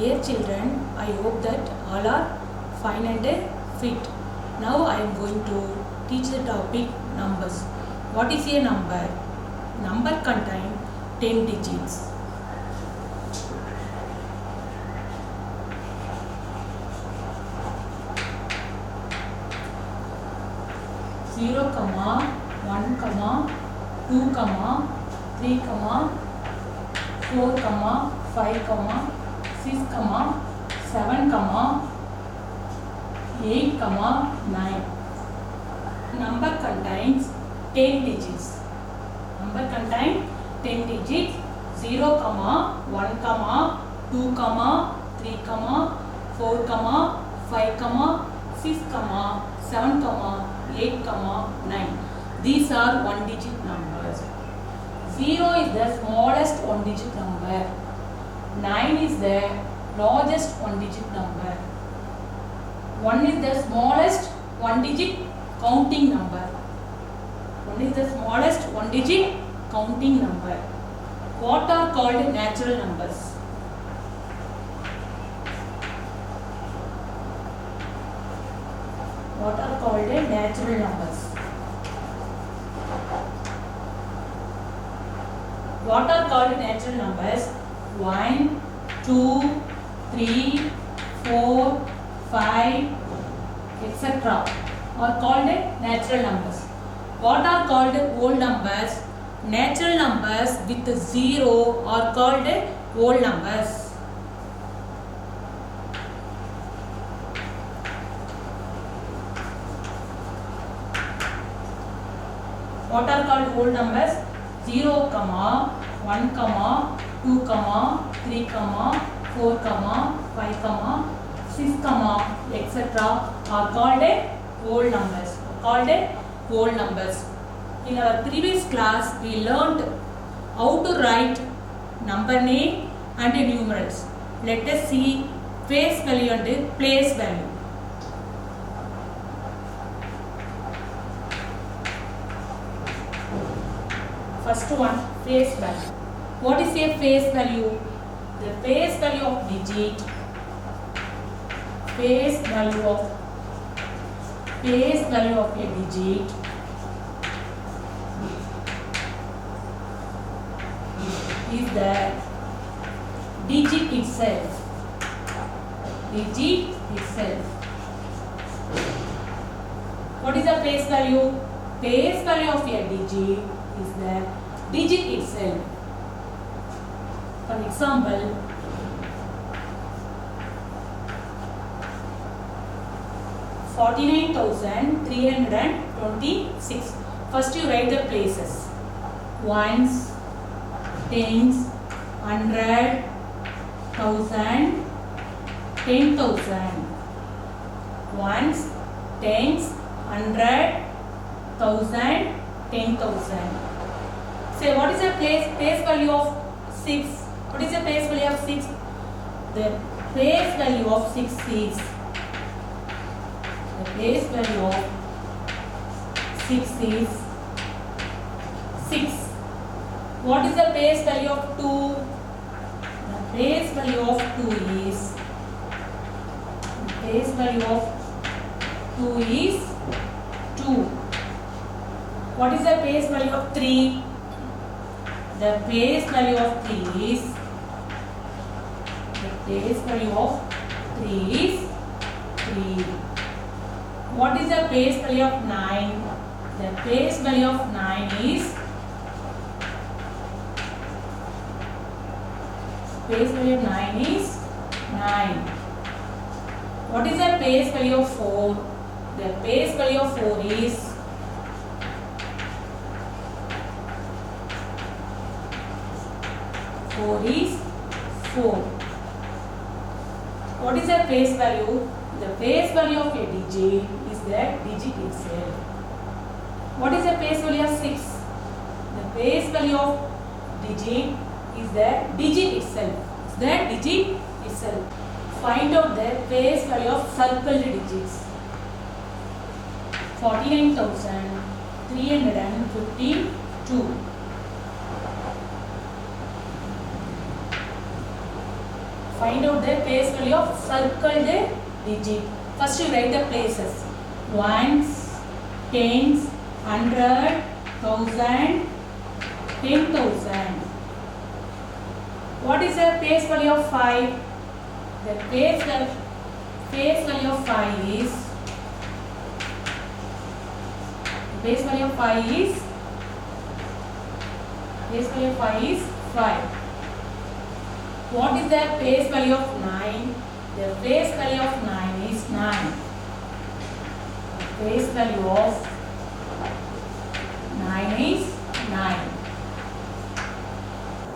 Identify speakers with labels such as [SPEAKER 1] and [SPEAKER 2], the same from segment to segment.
[SPEAKER 1] Dear children, I hope that all are fine and fit. Now I am going to teach the topic numbers. What is a number? Number contain 10 digits. Zero, one, two, three, four, five, six, seven, 8, 9. Number contains 10 digits. Number contains 10 digits. 0, 1, 2, 3, 4, 5, 6, 7, 8, 9. These are one digit numbers. 0 is the smallest one digit number. 9 is the largest one digit number. 1 is the smallest one digit counting number. 1 is the smallest one digit counting number. What are called natural numbers? What are called natural numbers? What are called natural numbers? 1, 2, 3, 4, 5, etc. are called natural numbers. What are called whole numbers? Natural numbers with 0 are called whole numbers. What are called whole numbers? 0, 1, 2, 3, 4, 5, 6, etc. are called whole numbers. In our previous class, we learnt how to write number name and numerals. Let us see face value and place value. First one, face value. What is a face value? The face value of digit. Face value of a digit is the digit itself. What is the face value? Face value of a digit is the digit itself. For example, 49,326. First you write the places. Ones, tens, 100, 1000, 10,000. Ones, tens, 100, 1000, 10,000. Say, what is the place value of 6? What is the place value of 6? The place value of 6 is 6. What is the place value of 2? The place value of 2 is 2. What is the place value of 3? The place value of 3 is 3. What is the place value of 9? The place value of 9 is 9. What is the place value of 4? The place value of 4 is 4. What is the place value? The place value of a digit is the digit itself. What is the place value of 6? The place value of digit is the digit itself. Find out the place value of circled digits. 49,352. Find out the place value of circled digit. First you write the places. Ones, tens, 100, 1000, 10,000. What is the place value of 5? The place value of 5 is base value of 5 is 5. What is the place value of 9? The place value of 9 is 9. The place value of 9 is 9.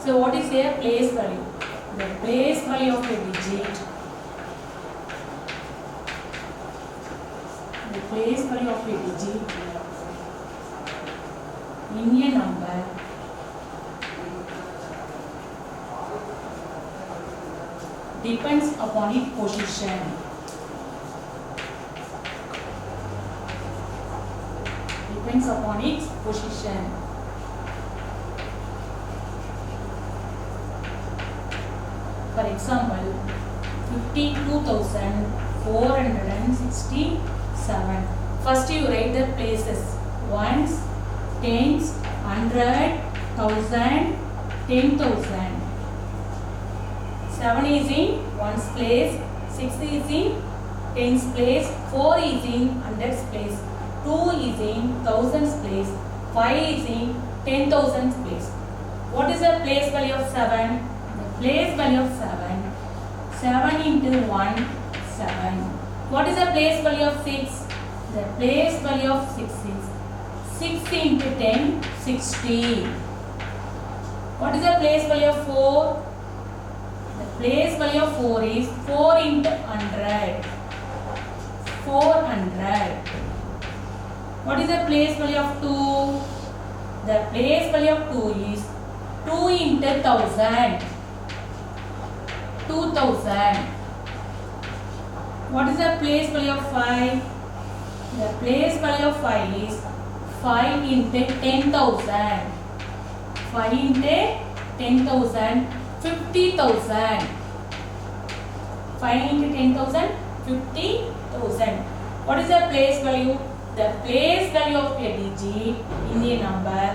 [SPEAKER 1] So what is their place value? The place value of a digit. The place value of a digit in a number depends upon its position. Depends upon its position. For example, 52,467. First you write the places. Ones, tens, 100, 1000, 10,000. 7 is in ones place, 6 is in tens place, 4 is in hundreds place, 2 is in thousands place, 5 is in 10,000 place. What is the place value of 7? The place value of 7. 7 into 1, 7. What is the place value of 6? The place value of 6 is 6 into 10, 60. What is the place value of 4? The place value of 4 is 4 into 100. 400. What is the place value of 2? The place value of 2 is 2 into 1000. 2000. What is the place value of 5? The place value of 5 is 5 into 10,000. 5 into 10,000. 50,000. 5 into 10,000, 50,000. What is the place value? The place value of a digit in a number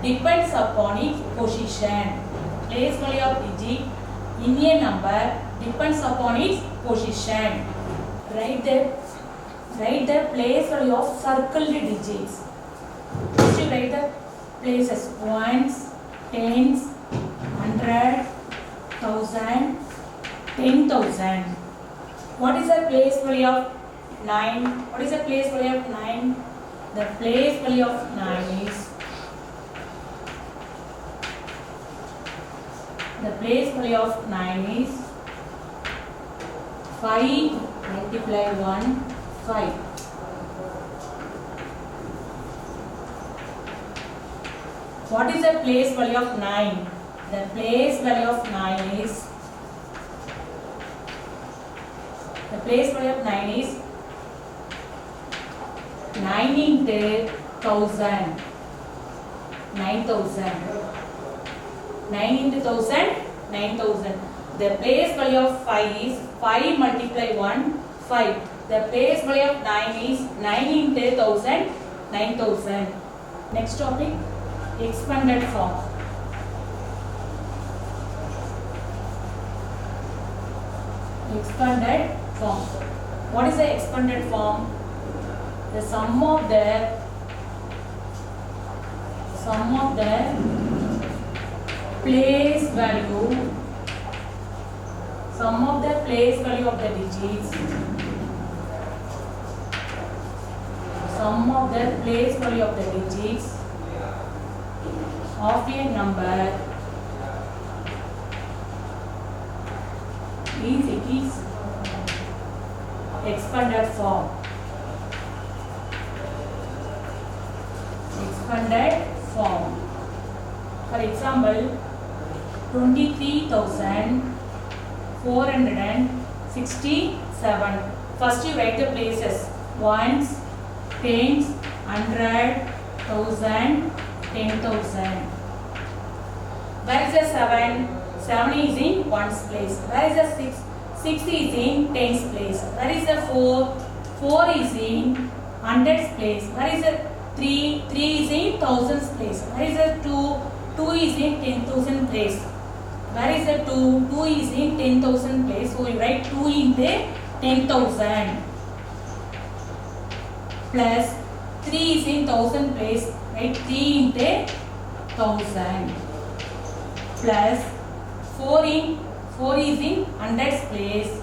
[SPEAKER 1] depends upon its position. Place value of digit in a number depends upon its position. Write the place value of circled digits. First you write the places. Ones, tens, 100, 1000, 10,000. What is the place value of 9? What is the place value of 9? The place value of 9 is the place value of 9 is 5 multiply 1, 5. What is the place value of 9? The place value of 9 is 9 into 1000. 9,000. 9 into 1000, 9,000. The place value of 5 is 5 multiply 1, 5. The place value of 9 is 9 into 1000, 9,000. Next topic, expanded form. Expanded form. What is the expanded form? The sum of the place value of the digits, of a number is expanded form. Expanded form. For example, 23,467. First you write the places. Ones, tens, 100, 1000, 10,000. Where is the 7? 7 is in ones place. Where is the 6? 6 is in tens place. Where is the 4? 4 is in hundreds place. Where is the 3? 3 is in thousands place. Where is the 2? 2 is in 10,000 place. Where is the 2? 2 is in 10,000 place. So we write 2 into 10,000 plus 3 is in 1000 place. Right? 3 into 1000 plus 4 is in hundreds place.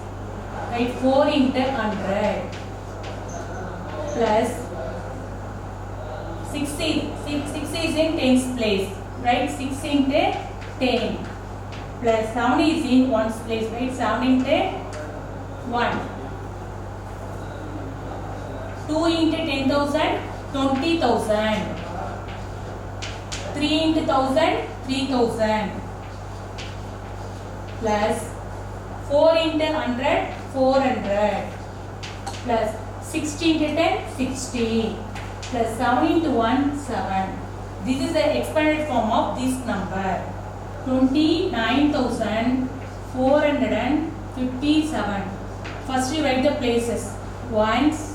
[SPEAKER 1] Right? 4 into 100 plus 6 is in tens place. Right? 6 into 10 plus 7 is in ones place. Right? 7 into 1. 2 into 10,000, 20,000. 3 into 1,000, 3,000. Plus 4 into 100, 400. Plus 60 into 10, 60. Plus 7 into 1, 7. This is the expanded form of this number. 29,457. First we write the places. Ones,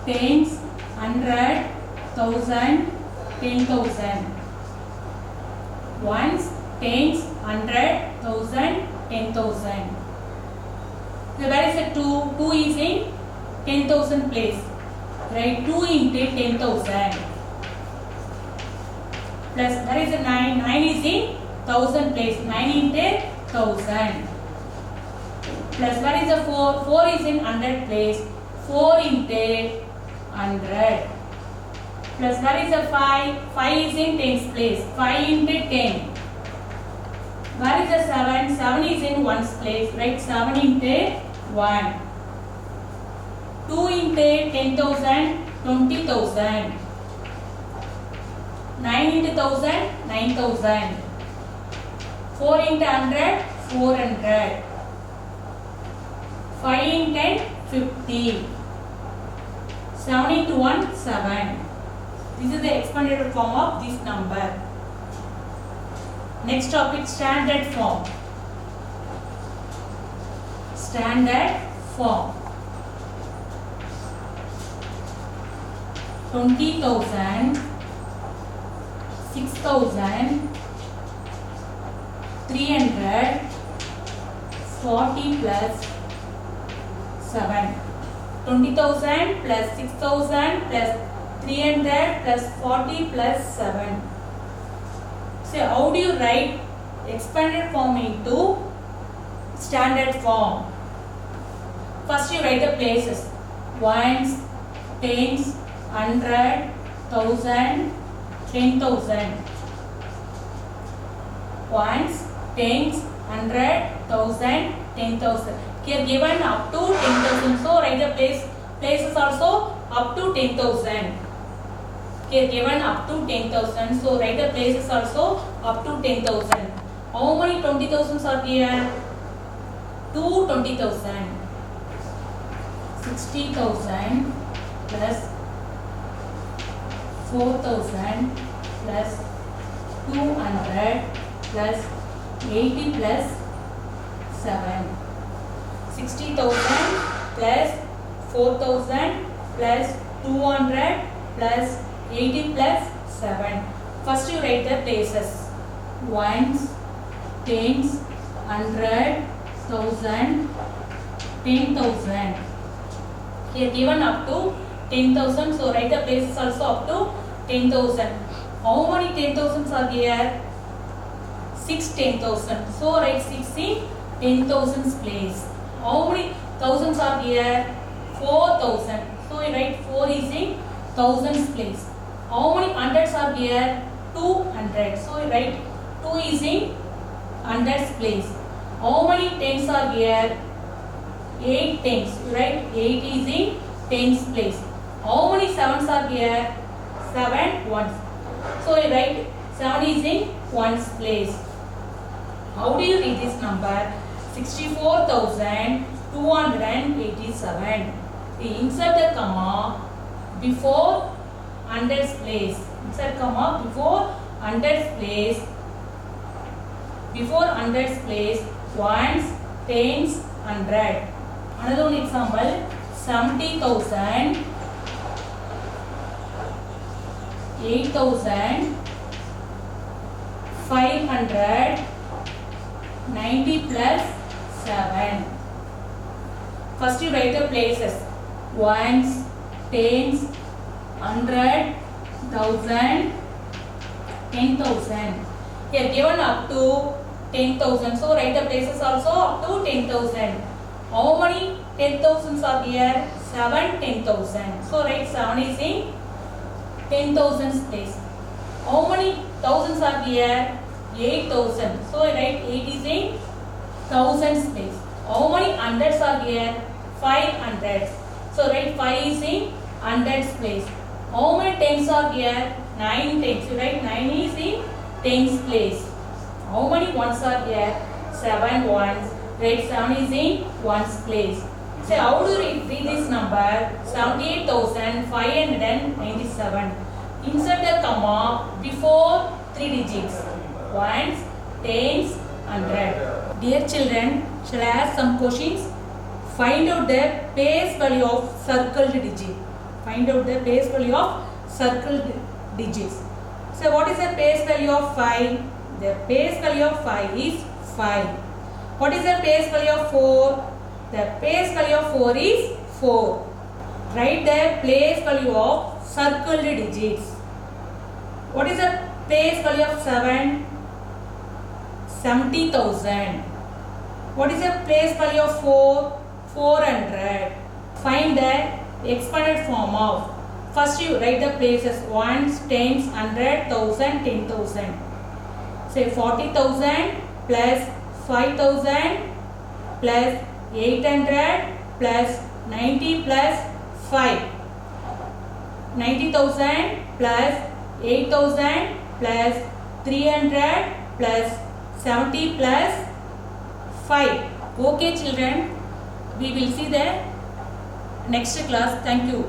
[SPEAKER 1] tens, 100, 1000, 10,000. Ones, tens, 100, 1000, 10,000. So where is the 2? 2 is in 10,000 place. Right? 2 into 10,000. Plus where is the 9? 9 is in 1000 place. 9 into 1000. Plus where is the 4? 4 is in 100 place. 4 into 100. Plus where is the 5? 5 is in tens place. 5 into 10. Where is the 7? 7 is in ones place. Right? 7 into 1. 2 into 10,000, 20,000. 9 into 1,000, 9,000. 4 into 100, 400. 5 into 10, 50. 7 into 1, 7. This is the expanded form of this number. Next topic, standard form. Standard form. 20,000, 6,000, 300, 40 plus 7. 20,000 plus 6,000 plus 300 plus 40 plus 7. So how do you write expanded form into standard form? First you write the places. Ones, tens, 100, 1000, 10,000. Ones, tens, 100, 1000, 10,000. Here given up to 10,000. So write the places also up to 10,000. Here given up to 10,000. So write the places also up to 10,000. How many 20,000s are here? 2 20,000. 60,000 plus 4,000 plus 200 plus 80 plus 7. 60,000 plus 4,000 plus 200 plus 80 plus 7. First you write the places. Ones, tens, 100, 1000, 10,000. Here given up to 10,000. So write the places also up to 10,000. How many 10,000s are here? 6 10,000. So write 6 in 10,000s place. How many thousands are here? 4,000. So we write 4 is in thousands place. How many hundreds are here? 200. So we write 2 is in hundreds place. How many tens are here? 8 tens. We write 8 is in tens place. How many sevens are here? 7 ones. So we write 7 is in ones place. How do you read this number? 64,287. We insert the comma before hundreds place. Insert comma before hundreds place. Before hundreds place ones, tens, hundred. Another one example, 70,000, 8,000, 500, 90 plus 7. First you write the places, ones, tens, hundred, thousand, 10,000. Here given up to 10,000. So write the places also up to 10,000. How many 10,000s are here? 7 10,000. So write 7 is in 10,000s place. How many thousands are here? 8,000. So write 8 is in thousands place. How many hundreds are here? 500. So write 5 is in hundreds place. How many tens are here? 9 tens. So write 9 is in tens place. How many ones are here? 7 ones. Write 7 is in ones place. So how do you read this number? 78,597. Insert a comma before 3 digits. Ones, tens, hundred. Dear children, shall I ask some questions? Find out the base value of circled digit. Find out the base value of circled digits. So what is the base value of 5? The base value of 5 is 5. What is the base value of 4? The base value of 4 is 4. Write the base value of circled digits. What is the base value of 7? 70,000. What is the base value of 4? 400. Find the expanded form of. First you write the places ones, tens, 100, 1,000, 10,000. Say 40,000 plus 5,000 plus 800 plus 90 plus 5. 90,000 plus 8,000 plus 300 plus 70 plus 5. Okay children, we will see the next class. Thank you.